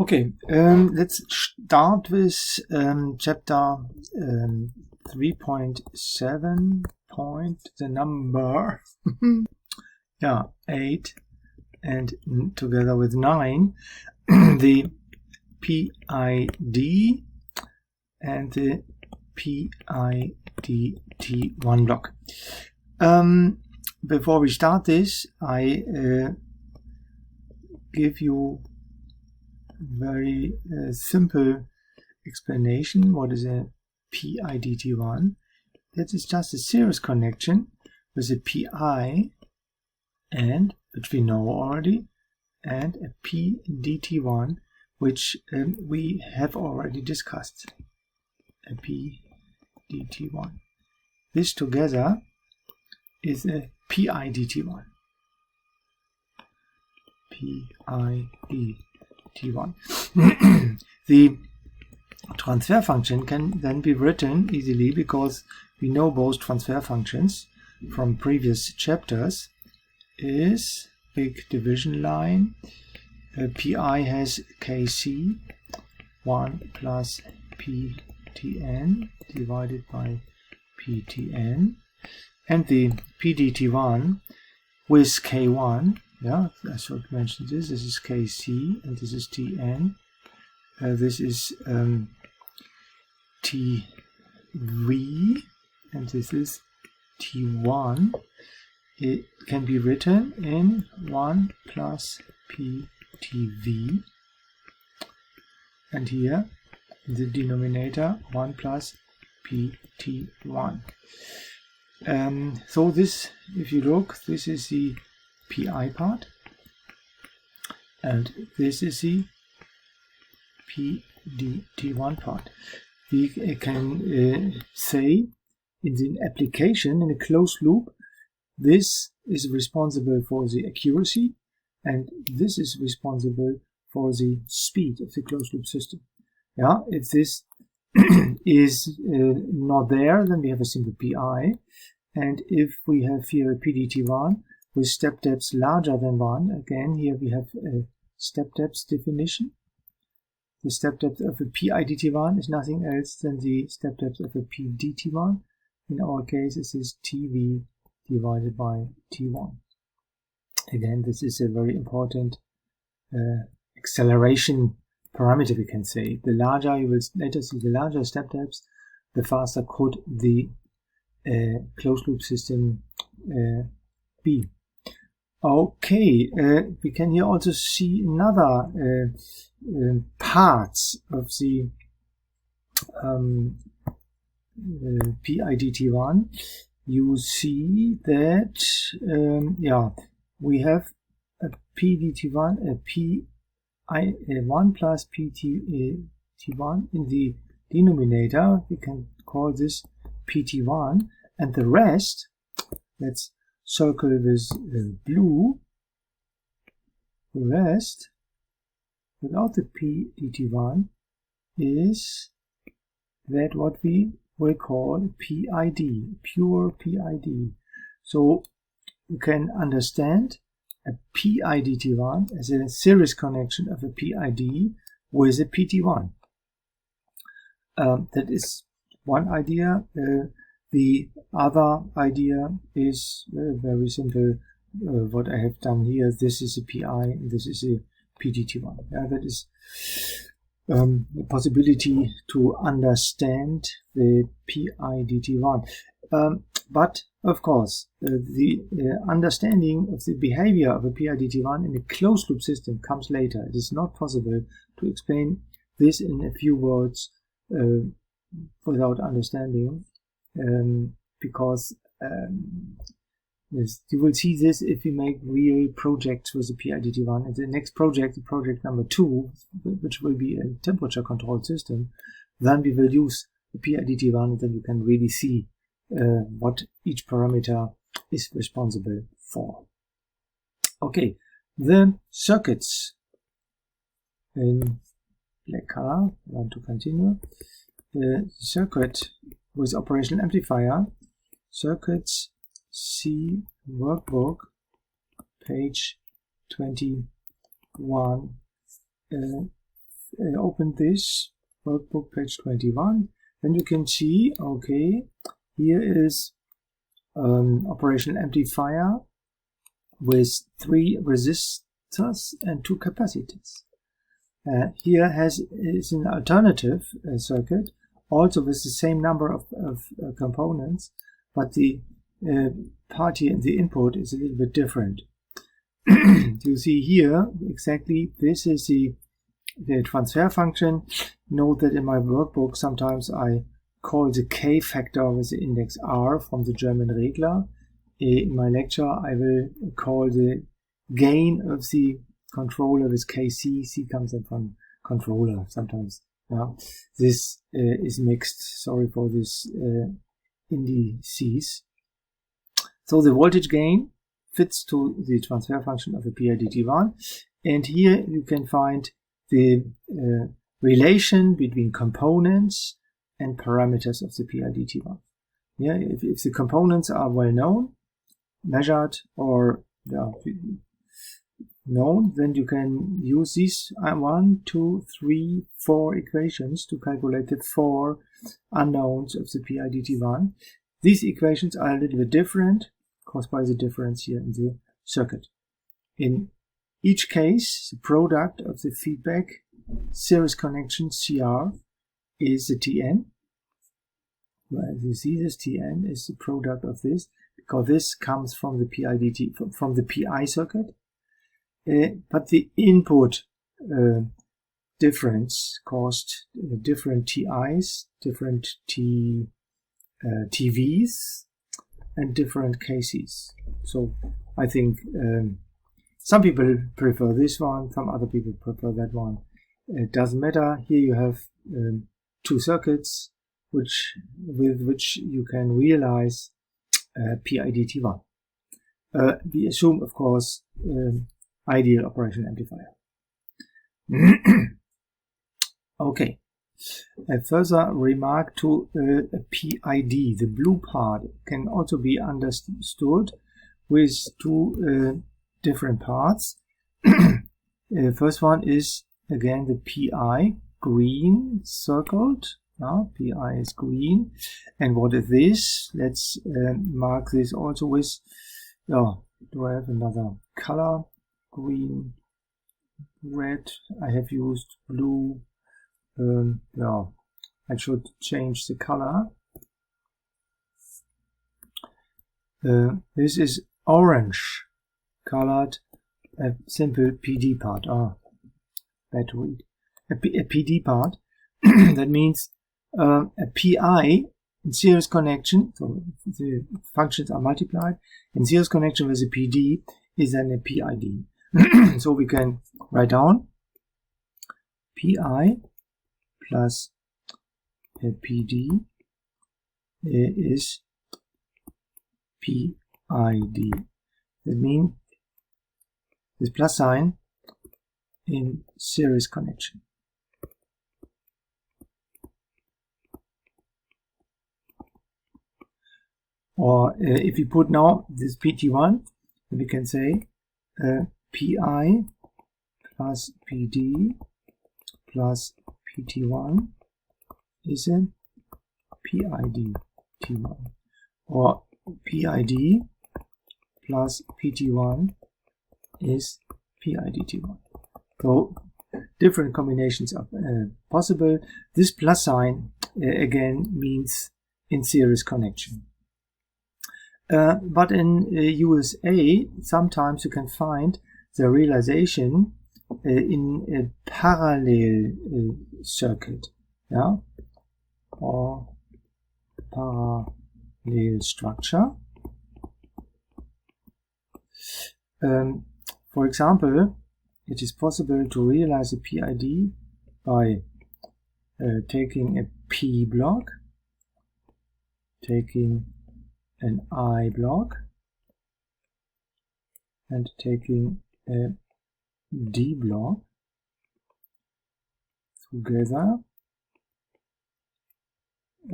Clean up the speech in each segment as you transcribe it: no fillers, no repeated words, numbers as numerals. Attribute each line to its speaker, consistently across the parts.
Speaker 1: Okay, let's start with chapter 3.7 point, the number 8, and together with 9, the PID and the PIDT1 block. Before we start this, I give you very simple explanation. What is a PIDT1? That is just a series connection with a PI, and which we know already, and a PIDT1, which we have already discussed. A PIDT1. This together is a PIDT1. PIDT1. The transfer function can then be written easily because we know both transfer functions from previous chapters. Is big division line. Pi has Kc 1 plus Ptn divided by Ptn, and the PDT1 with K1. Yeah, I should mention this. This is Kc and this is Tn. This is Tv and this is T1. It can be written in 1 plus Ptv, and here in the denominator 1 plus Pt1. So this, if you look, this is the Pi part, and this is the PDT1 part. We can say in the application, in a closed loop, this is responsible for the accuracy, and this is responsible for the speed of the closed loop system. Yeah, if this is not there, then we have a simple Pi, and if we have here a PDT1 with step depths larger than 1, again here we have a step depth definition. The step depth of a PIDT1 is nothing else than the step depth of a PDT1. In our case, this is Tv divided by T1. Again, this is a very important acceleration parameter, we can say. The larger, you will later see, the larger step depths, the faster could the closed loop system be. Okay, we can here also see another parts of the PIDT1. You see that we have a PDT1, a Pi1 plus PT1 in the denominator. We can call this PT1, and the rest, let's circle with blue. The rest, without the PDT1, is that what we will call PID, pure PID. So you can understand a PIDT1 as a series connection of a PID with a PT1. That is one idea. The other idea is very simple. What I have done here, this is a Pi and this is a PDT1. Yeah, that is the possibility to understand the PIDT1. But of course, the understanding of the behavior of a PIDT1 in a closed loop system comes later. It is not possible to explain this in a few words without understanding, because yes, you will see this if we make real projects with the PIDT1. And the next project, the project number 2, which will be a temperature control system, then we will use the PIDT1, and then you can really see what each parameter is responsible for. Okay, the circuits in black color. I want to continue. The circuit with operational amplifier, circuits, see workbook, page 21. open this workbook, page 21, then you can see, okay, here is operational amplifier with 3 resistors and 2 capacitors. Here is an alternative circuit, also with the same number of components, but the part here in the input is a little bit different. You see here exactly this is the transfer function. Note that in my workbook sometimes I call the K factor with the index R from the German Regler. In my lecture I will call the gain of the controller with KC. C comes in from controller sometimes. Yeah. This is mixed. Sorry for this indices. So the voltage gain fits to the transfer function of the PIDT1, and here you can find the relation between components and parameters of the PIDT1. Yeah, if the components are well known, measured, or known, then you can use these 1, 2, 3, 4 equations to calculate the 4 unknowns of the PIDT1. These equations are a little bit different, caused by the difference here in the circuit. In each case, the product of the feedback series connection CR is the TN. Well, you see this TN is the product of this, because this comes from the PIDT, from the PI circuit. But the input difference caused different TIs, different TVs, and different KCs. So I think some people prefer this one, some other people prefer that one. It doesn't matter. Here you have 2 circuits with which you can realize PIDT1. We assume, of course, ideal operational amplifier. Okay. A further remark to a PID. The blue part can also be understood with 2 different parts. First one is again the PI, green circled. Now PI is green. And what is this? Let's mark this also with, do I have another color? Green, red. I have used blue. I should change the color. This is orange colored, a simple PD part. Bad to read. A PD part. That means a PI in series connection, so the functions are multiplied, in series connection with a PD is then a PID. So we can write down PI plus a PD is PID. That means this plus sign in series connection. Or if we put now this PT1, we can say PI plus PD plus PT1 is a PIDT1, or PID plus PT1 is PIDT1. So different combinations are possible. This plus sign again means in series connection. But in USA, sometimes you can find the realization in a parallel circuit, or parallel structure. For example, it is possible to realize a PID by taking a P block, taking an I block, and taking a D block together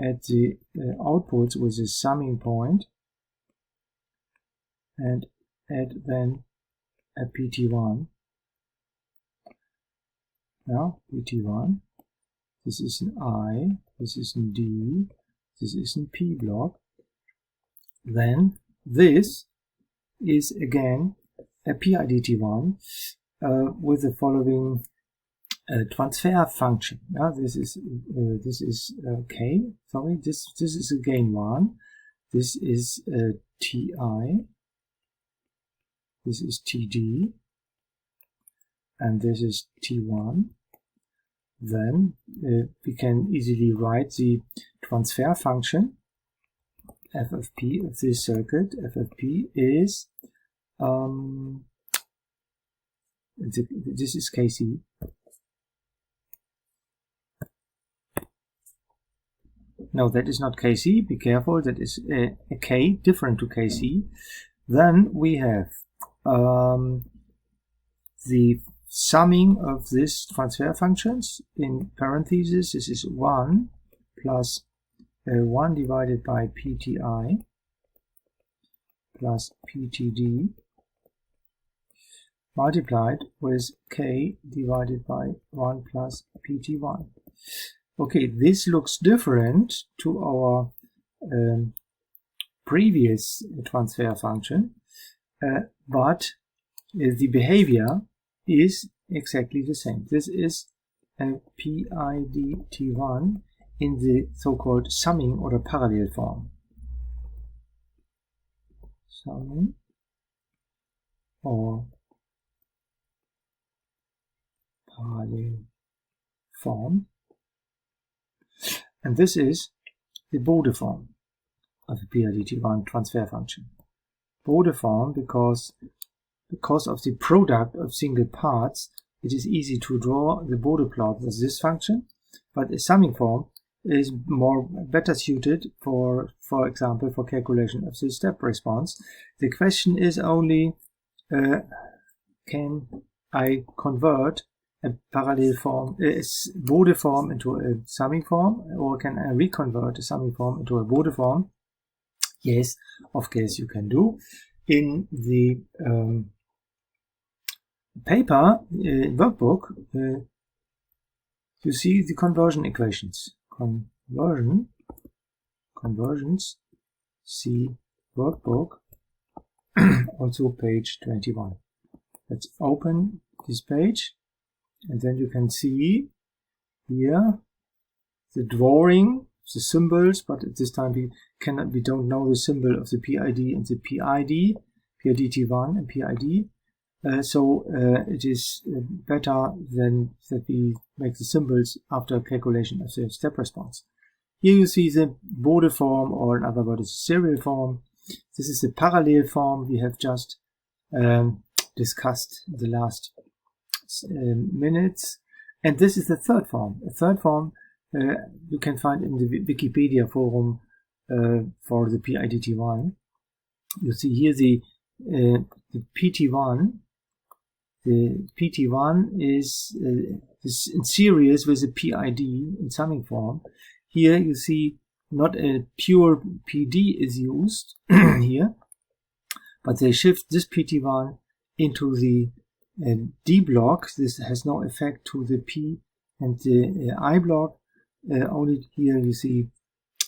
Speaker 1: at the outputs with a summing point, and add then a PT1. yeah, PIDT1. This is an I, this is an D, this is an P block. Then this is again a PIDT1 with the following transfer function. Yeah, this is K. Sorry, this is again 1. This is TI. This is TD, and this is T1. Then we can easily write the transfer function FFP of this circuit. FFP is this is KC. No, that is not KC. Be careful. That is a K different to KC. Then we have the summing of these transfer functions in parentheses. This is 1 plus 1 divided by PTI plus PTD multiplied with K divided by 1 plus PT1. Okay, this looks different to our previous transfer function, but the behavior is exactly the same. This is a PIDT1 in the so-called summing or parallel form. Summing or parallel form. And this is the Bode form of the PIDT1 transfer function. Bode form because of the product of single parts, it is easy to draw the Bode plot with this function, but a summing form is better suited for example, for calculation of the step response. The question is only, can I convert a parallel form, a Bode form into a summing form, or can I reconvert a summing form into a Bode form? Yes, of course you can do. In the paper workbook, you see the conversion equations. Conversions, see workbook, also page 21. Let's open this page, and then you can see here the drawing, the symbols, but at this time we don't know the symbol of the PID and the PID, PIDT1 and PID. So it is better than that we make the symbols after calculation of the step response. Here you see the Bode form, or in other words, serial form. This is the parallel form we have just discussed in the last minutes. And this is the third form. A third form you can find in the Wikipedia forum for the PIDT1. You see here the PT1. The PT1 is in series with the PID in summing form. Here you see not a pure PD is used here, but they shift this PT1 into the D block. This has no effect to the P and the I block. Only here you see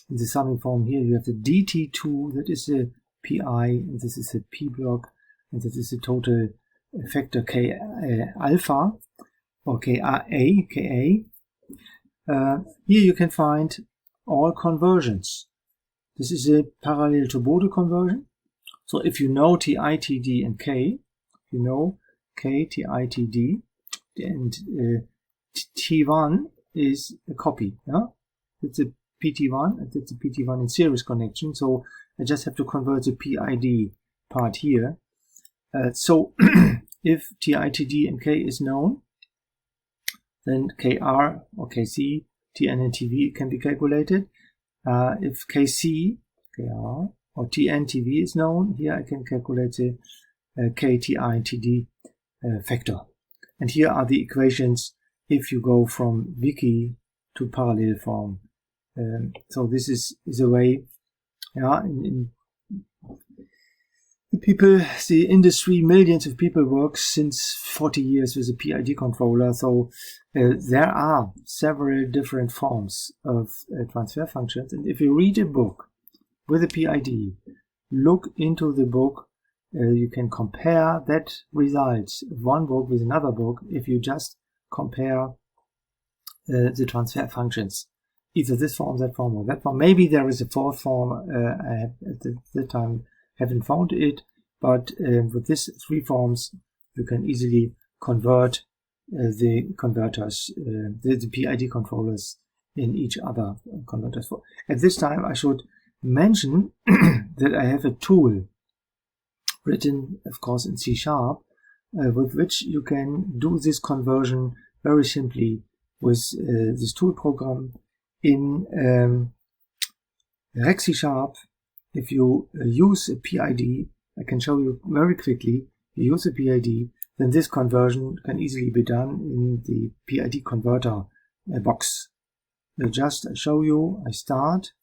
Speaker 1: in the summing form here you have the DT2, that is the PI, and this is the P block, and this is the total factor K alpha or Ka. Here you can find all conversions. This is a parallel to Bode conversion. So if you know Ti, Td, and K, you know K, Ti, Td, and T1 is a copy. Yeah? It's a PT1 and it's a PT1 in series connection. So I just have to convert the PID part here. So if Ti, Td, and K is known, then Kr or Kc, Tn and Tv can be calculated. If Kc, Kr, or Tn, Tv is known, here I can calculate the K, Ti, and Td factor. And here are the equations if you go from wiki to parallel form. So this is a way, yeah, in the industry, millions of people work since 40 years with a PID controller. So there are several different forms of transfer functions. And if you read a book with a PID, look into the book. You can compare that results of one book with another book if you just compare the transfer functions. Either this form, that form, or that form. Maybe there is a fourth form. I have at the time haven't found it, but with these three forms, you can easily convert the converters, the PID controllers in each other converters. At this time, I should mention that I have a tool written, of course, in C#, with which you can do this conversion very simply with this tool program in Rec C#. If you use a PID, I can show you very quickly, you use a PID, then this conversion can easily be done in the PID converter box. I'll just show you, I start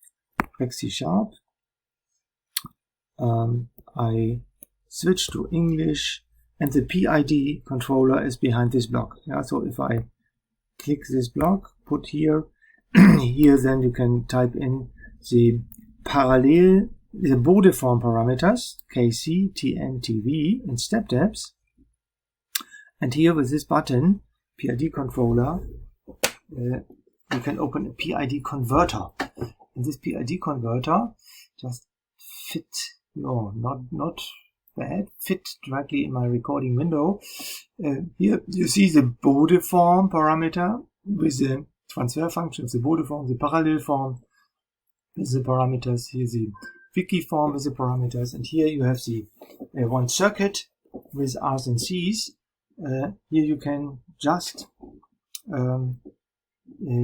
Speaker 1: Rec C#, I switch to English, and the PID controller is behind this block. Yeah, so if I click this block, put here, here then you can type in the the Bode form parameters, KC, TN, TV, and step tabs. And here with this button, PID controller, you can open a PID converter. And this PID converter just fit, not bad, fit directly in my recording window. Here you see the Bode form parameter with the transfer function of the Bode form, the parallel form with the parameters, here the wiki form with the parameters, and here you have the one circuit with R's and C's. Here you can just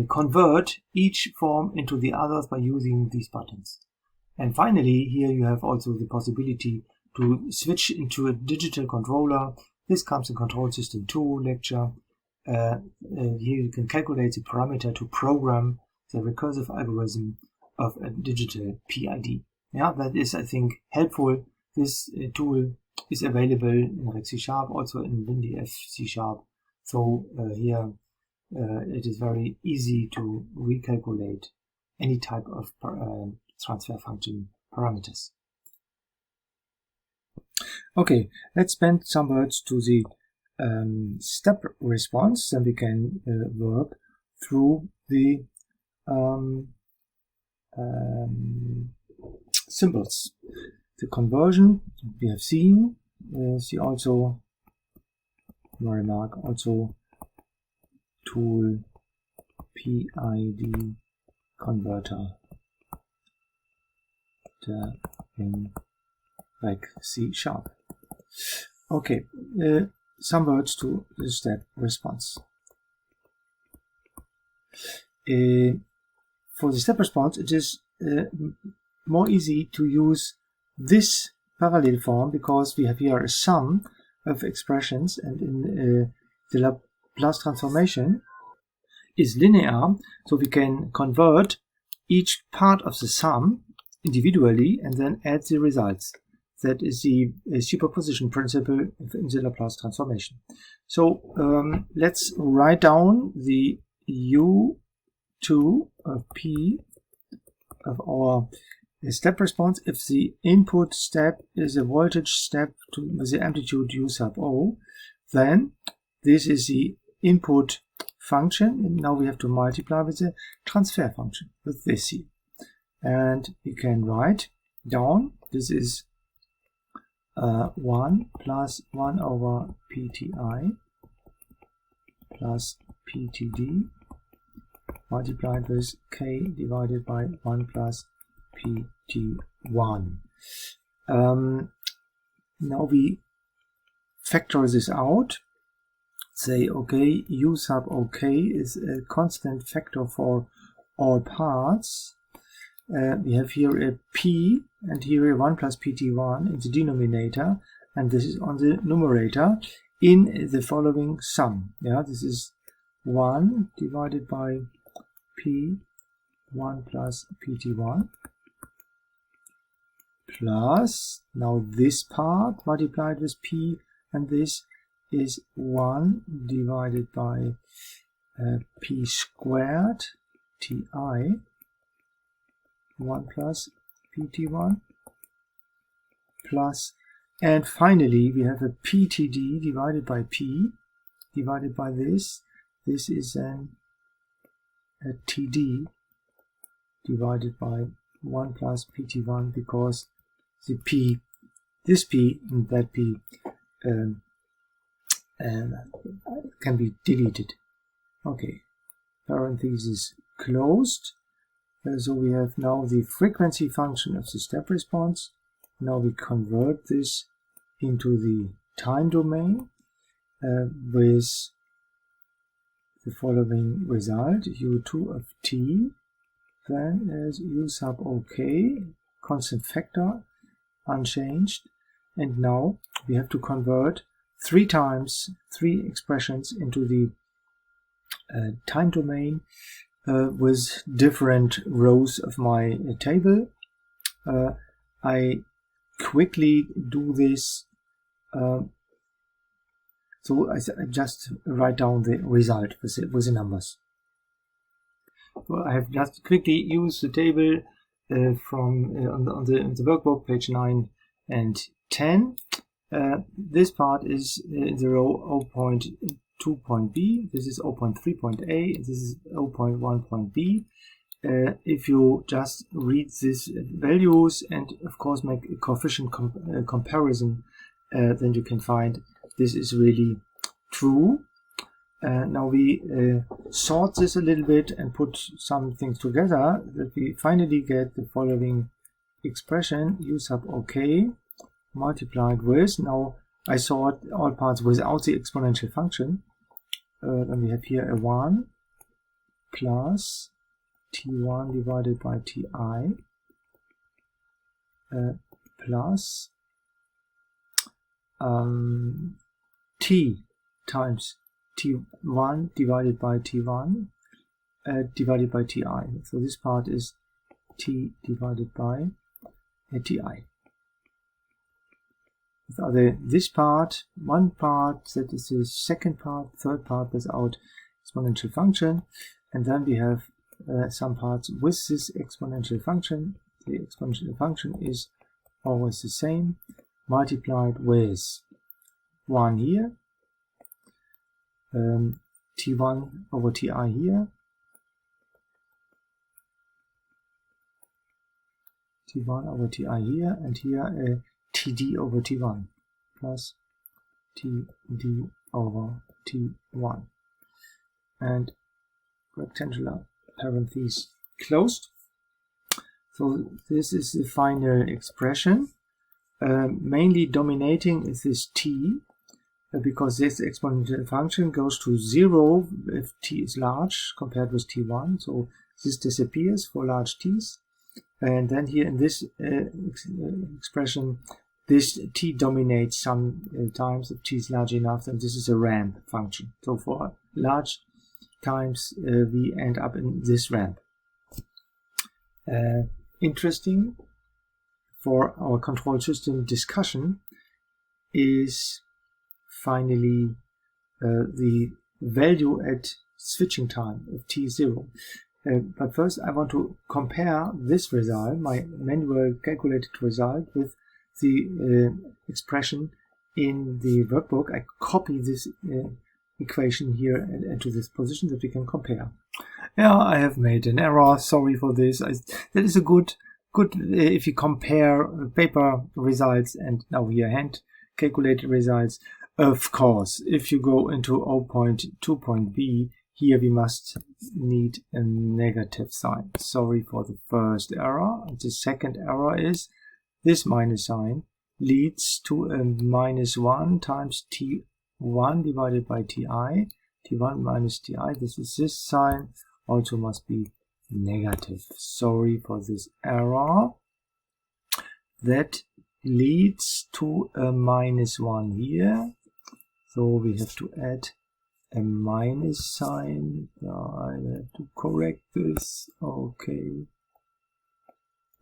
Speaker 1: convert each form into the others by using these buttons. And finally, here you have also the possibility to switch into a digital controller. This comes in Control System 2 lecture. Here you can calculate the parameter to program the recursive algorithm of a digital PID. Yeah, that is, I think, helpful. This tool is available in Rec C#, also in WinDF C#. So here it is very easy to recalculate any type of transfer function parameters. Okay, let's spend some words to the step response, then we can work through the symbols. The conversion we have seen. See also remark also tool PID converter in Rec C#. Okay, some words to the step response. For the step response, it is more easy to use this parallel form because we have here a sum of expressions, and in the Laplace transformation is linear, so we can convert each part of the sum individually and then add the results. That is the superposition principle in the Laplace transformation. So let's write down the U2 of P of our step response. If the input step is a voltage step with the amplitude U sub O, then this is the input function, and now we have to multiply with the transfer function, with this here. And we can write down, this is 1 plus 1 over PTI plus PTD multiplied with K divided by 1 plus PT1. Now we factor this out. Say, okay, U sub OK is a constant factor for all parts. We have here a P and here a 1 plus PT1 in the denominator, and this is on the numerator in the following sum. Yeah, this is 1 divided by P 1 plus PT1 plus, now this part multiplied with p, and this is 1 divided by p squared ti, 1 plus pt1 plus, and finally we have a ptd divided by p divided by this. This is then a td divided by 1 plus pt1, because the p, this p and that p can be deleted. Okay, parenthesis closed. So we have now the frequency function of the step response. Now we convert this into the time domain with the following result: u2 of t, then as u sub ok, constant factor, unchanged. And now we have to convert 3 expressions into the time domain with different rows of my table. I quickly do this, so I just write down the result with the numbers. So I have just quickly used the table from on the workbook, page 9 and 10. This part is in the row 0.2.b, this is 0.3.a, this is 0.1.b. If you just read these values and of course make a coefficient comparison, then you can find this is really true. Now we sort this a little bit and put some things together, that we finally get the following expression: u sub ok multiplied with, now I sort all parts without the exponential function, then we have here a 1 plus t1 divided by ti plus t times t1 divided by t1 divided by ti. So this part is t divided by ti. So this part, one part, that is the second part, third part without exponential function, and then we have some parts with this exponential function. The exponential function is always the same, multiplied with 1 here, t1 over ti here, t1 over ti here, and here td over t1 plus td over t1, and rectangular parenthesis closed. So this is the final expression. Mainly dominating is this t, because this exponential function goes to 0 if t is large compared with t1, so this disappears for large t's. And then here in this expression, this t dominates some times if t is large enough, and this is a ramp function. So for large times we end up in this ramp. Interesting for our control system discussion is finally the value at switching time of t0. But first I want to compare this result, my manual calculated result, with the expression in the workbook. I copy this equation here into this position that we can compare. Yeah, I have made an error, sorry for this. That is a good if you compare paper results and now here hand calculated results. Of course, if you go into 0.2.b, here we must need a negative sign. Sorry for the first error. And the second error is this minus sign leads to a -1 times t1 divided by ti. t1 minus ti, this is this sign, also must be negative. Sorry for this error. That leads to a -1 here. So we have to add a minus sign. I have to correct this. Okay.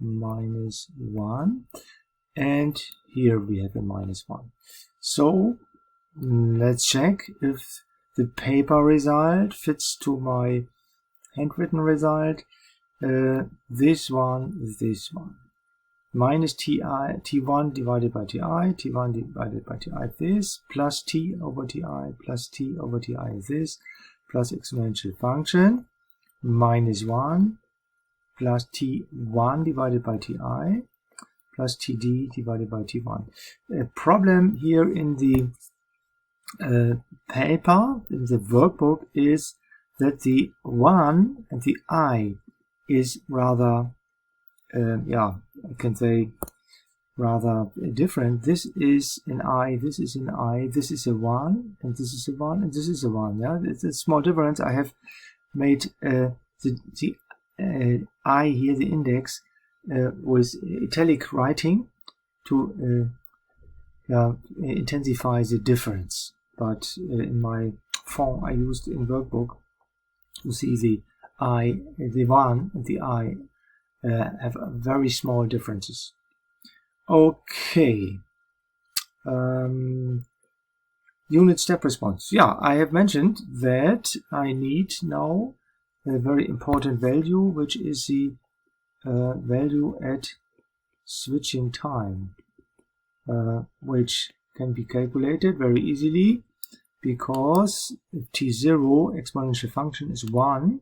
Speaker 1: -1. and here we have a -1. So let's check if the paper result fits to my handwritten result. This one is this one. Minus T1 divided by Ti, T1 divided by Ti this, plus T over Ti, plus T over Ti this, plus exponential function, -1, plus T1 divided by Ti, plus Td divided by T1. A problem here in the paper, in the workbook, is that the 1 and the I is rather, I can say rather different. This is an I, this is an I, this is a 1, and this is a 1, and this is a 1. Yeah, it's a small difference. I have made the I here, the index, with italic writing to intensify the difference. But in my font I used in workbook, you see the I, the 1 and the I have very small differences. Okay. Unit step response. Yeah, I have mentioned that I need now a very important value, which is the value at switching time, which can be calculated very easily, because if t0 exponential function is 1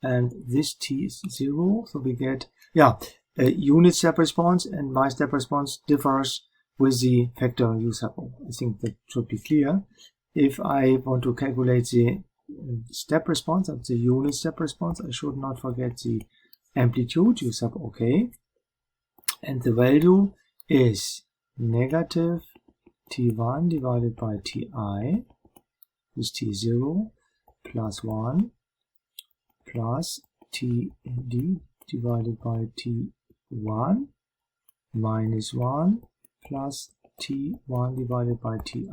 Speaker 1: and this t is 0, so we get a unit step response, and my step response differs with the factor u sub o. I think that should be clear. If I want to calculate the step response of the unit step response, I should not forget the amplitude u sub ok, and the value is negative t1 divided by ti with t0 plus 1 plus td divided by t1 minus 1 plus t1 divided by ti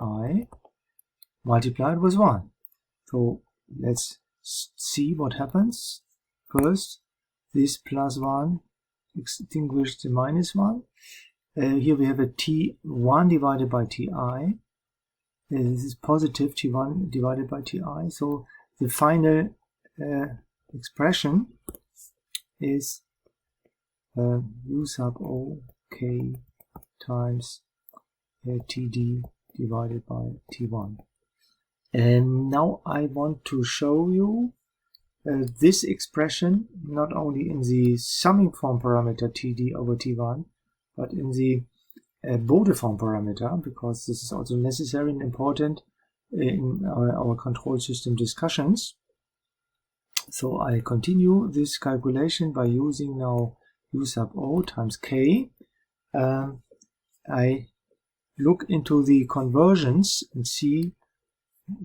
Speaker 1: multiplied with 1. So let's see what happens. First, this plus 1 extinguishes the minus 1. Here we have a t1 divided by ti. This is positive t1 divided by ti. So the final expression is u sub o k times td divided by t1. And now I want to show you this expression not only in the summing form parameter td over t1, but in the Bode form parameter, because this is also necessary and important in our control system discussions. So I continue this calculation by using now u sub o times k. I look into the conversions and see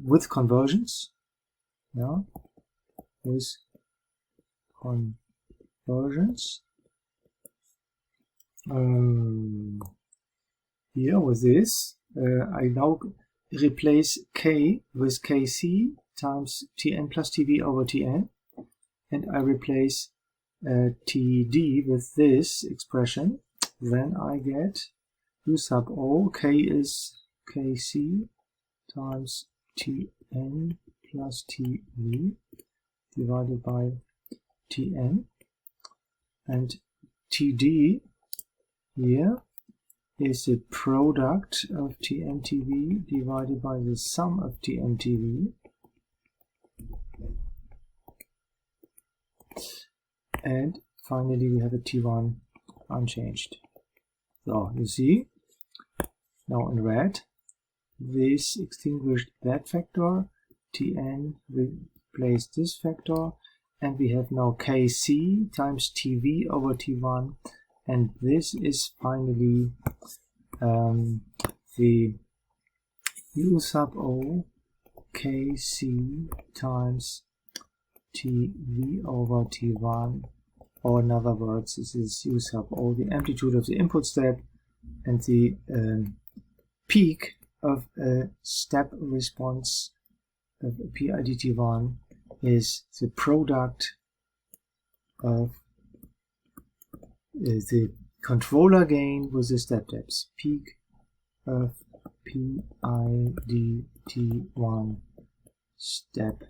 Speaker 1: with conversions, with conversions. Here with this, I now replace k with kc times tn plus tv over tn, and I replace td with this expression. Then I get u sub o, k is kc times tn plus tv divided by tn, and td here is the product of tn tv divided by the sum of tn tv, and finally we have a t1 unchanged. So you see now in red, this extinguished that factor, tn replaced this factor, and we have now kc times tv over t1, and this is finally the u sub o kc times tv over t1, or in other words, this is u sub o, the amplitude of the input step, and the peak of a step response of PIDT1 is the product of the controller gain with the step depths. Peak of PIDT1 step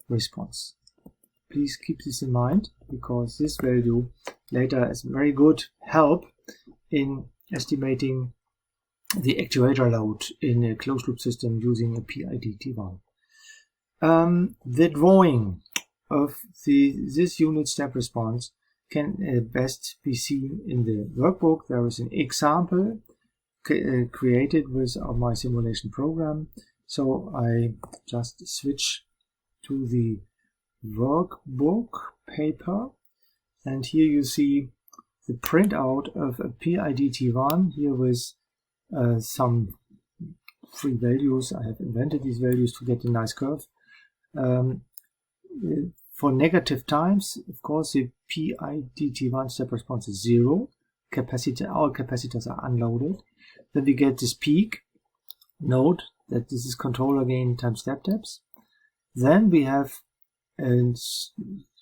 Speaker 1: response. Please keep this in mind, because this value later is very good help in estimating the actuator load in a closed loop system using a PIDT1. The drawing of this unit step response can best be seen in the workbook. There is an example created with my simulation program. So I just switch to the workbook paper, and here you see the printout of a PIDT1 here with some free values. I have invented these values to get a nice curve. For negative times, of course, the PIDT1 step response is 0. All capacitors are unloaded. Then we get this peak. Note that this is controller gain times step depths. Then we have a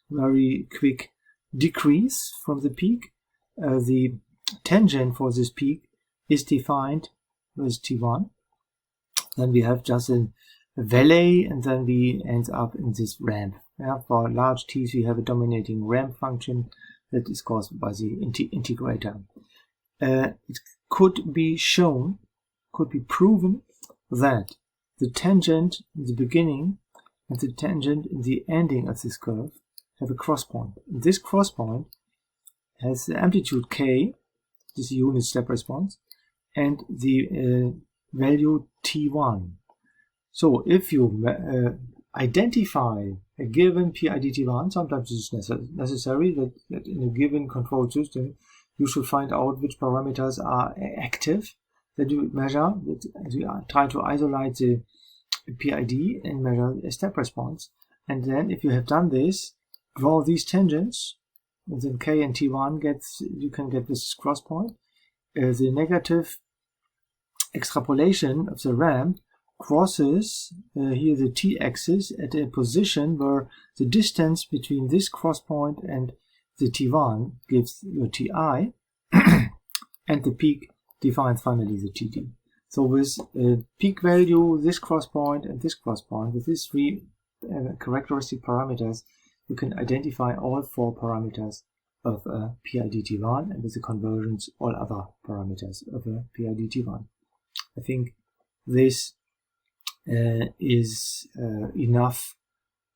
Speaker 1: very quick decrease from the peak. The tangent for this peak is defined with T1. Then we have just a valley, and then we end up in this ramp. For large T's, we have a dominating ramp function that is caused by the integrator. It could be shown, could be proven that the tangent in the beginning and the tangent in the ending of this curve have a cross point. This cross point has the amplitude k, this is the unit step response, and the value T1. So if you identify a given PIDT1, sometimes it's necessary that in a given control system you should find out which parameters are active, that you measure, that you try to isolate the PID and measure a step response. And then if you have done this, draw these tangents, and then K and T1 you can get this cross point. The negative extrapolation of the ramp crosses here the t-axis at a position where the distance between this cross point and the T1 gives your Ti, and the peak defines finally the Td. So with peak value, this cross point and this cross point, with these three characteristic parameters, you can identify all four parameters of a PIDT1, and with the conversions, all other parameters of a PIDT1. I think this is enough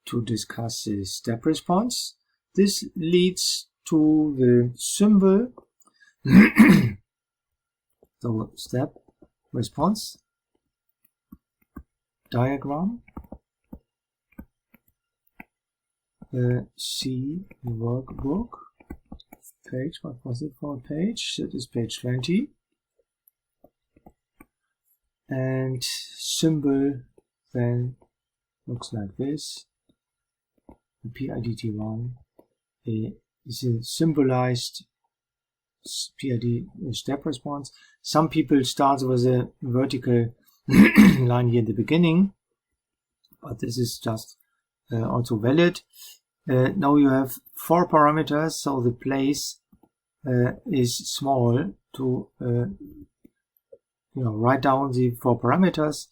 Speaker 1: to discuss the step response. This leads to the symbol, so step response diagram. See workbook page. What was it for a page? That is page 20. And symbol then looks like this. The PIDT1 is a symbolized PID step response. Some people start with a vertical line here in the beginning, but this is just also valid. Now you have four parameters, so the place is small to write down the four parameters.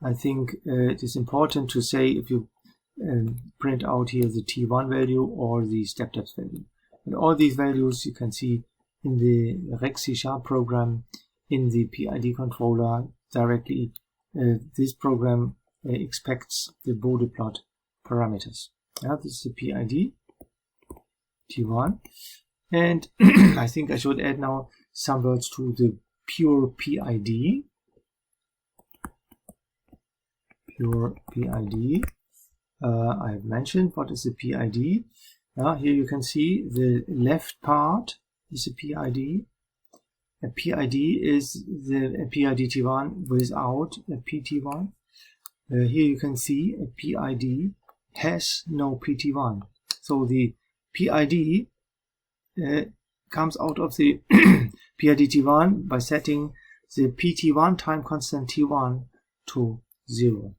Speaker 1: I think it is important to say if you print out here the T1 value or the step depth value. And all these values you can see in the Rec C# program in the PID controller directly. This program expects the Bode plot parameters. This is the PID T1. And I think I should add now some words to the pure PID. Pure PID. I have mentioned what is the PID. Here you can see the left part is a PID. A PID is the PIDT1 without a PT1. Here you can see a PID has no PT1. So the PID comes out of the PIDT1 by setting the PT1 time constant T1 to 0.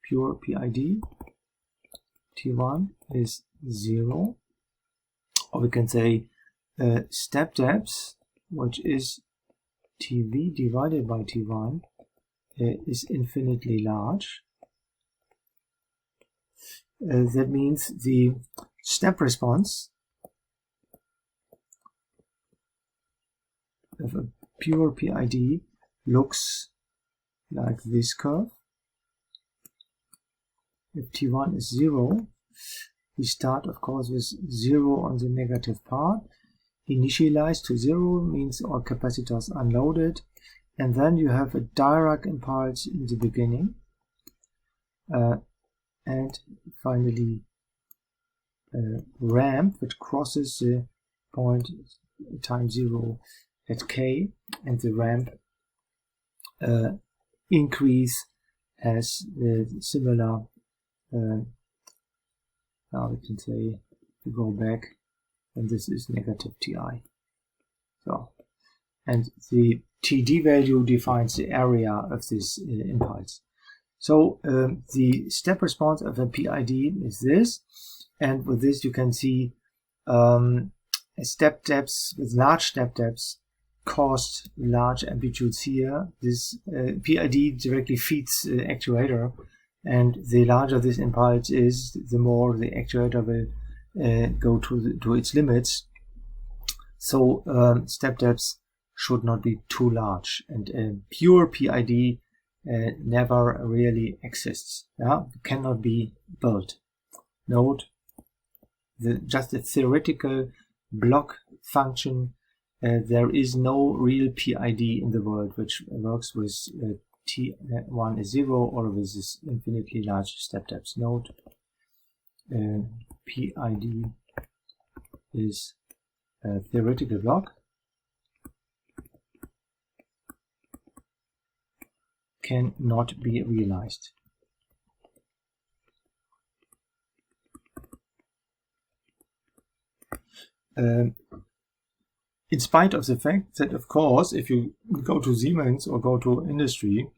Speaker 1: Pure PID T1 is 0. Or we can say step depths which is TV divided by T1, is infinitely large. That means the step response of a pure PID looks like this curve. If T1 is 0, we start of course with 0 on the negative part. Initialized to 0 means all capacitors unloaded, and then you have a Dirac impulse in the beginning, and finally ramp which crosses the point time 0 at K, and the ramp increase has the similar, now we can say, we go back, and this is negative Ti. So, and the TD value defines the area of this impulse. So the step response of a PID is this, and with this you can see step depths with large step depths cause large amplitudes here. This PID directly feeds the actuator, and the larger this impulse is, the more the actuator will go to its limits. So step depths should not be too large, and a pure PID never really exists. Yeah, cannot be built. Note just a theoretical block function. There is no real PID in the world which works with T1 is 0 or with this infinitely large step depths. Note PID is a theoretical block, cannot be realized. In spite of the fact that, of course, if you go to Siemens or go to industry,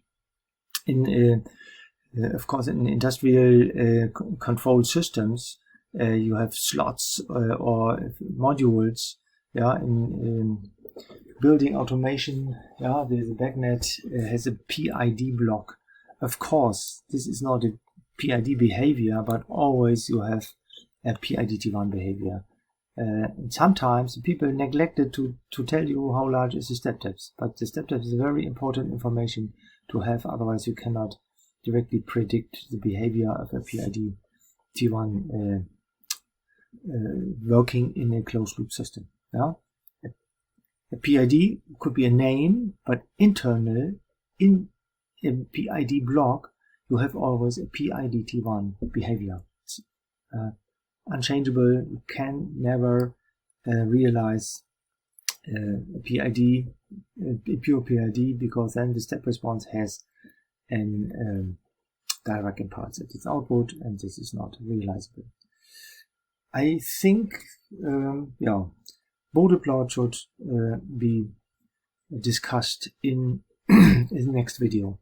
Speaker 1: of course, in industrial control systems, you have slots or modules. Yeah, in building automation, yeah, the backnet has a PID block. Of course, this is not a PID behavior, but always you have a PIDT1 behavior. And sometimes people neglected to tell you how large is the step depth, but the step depth is very important information to have, otherwise you cannot directly predict the behavior of a PIDT1 working in a closed loop system. Yeah? A PID could be a name, but internal in a PID block you have always a PIDT1 behavior. Unchangeable, you can never realize a PID, a pure PID, because then the step response has an Dirac impulse at its output, and this is not realizable. I think, yeah, Bode plot should be discussed in the next video.